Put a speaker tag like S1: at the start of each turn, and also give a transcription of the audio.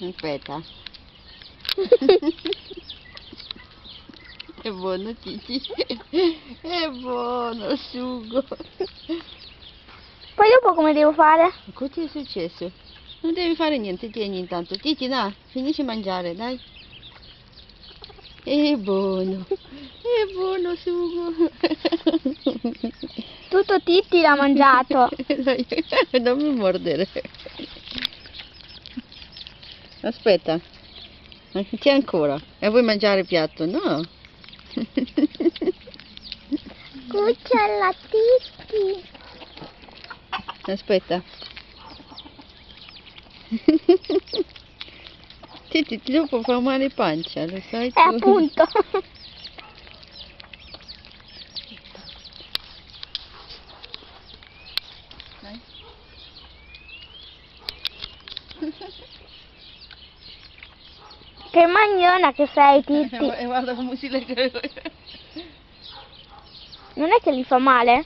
S1: Aspetta. È buono, Titi. È buono il sugo.
S2: Poi dopo come devo fare?
S1: Cosa è successo? Non devi fare niente, tieni intanto. Titi, dai, finisci di mangiare, dai. È buono il sugo.
S2: Tutto Titti l'ha mangiato.
S1: Dai, non mi mordere. Aspetta, c'è ancora. E vuoi mangiare il piatto? No.
S2: Cucciola Titti.
S1: Aspetta. Titi, dopo fa male pancia, lo sai tu?
S2: Appunto.
S1: Dai.
S2: Che magnona che sei, Titti.
S1: E guarda come si lega.
S2: Non è che gli fa male?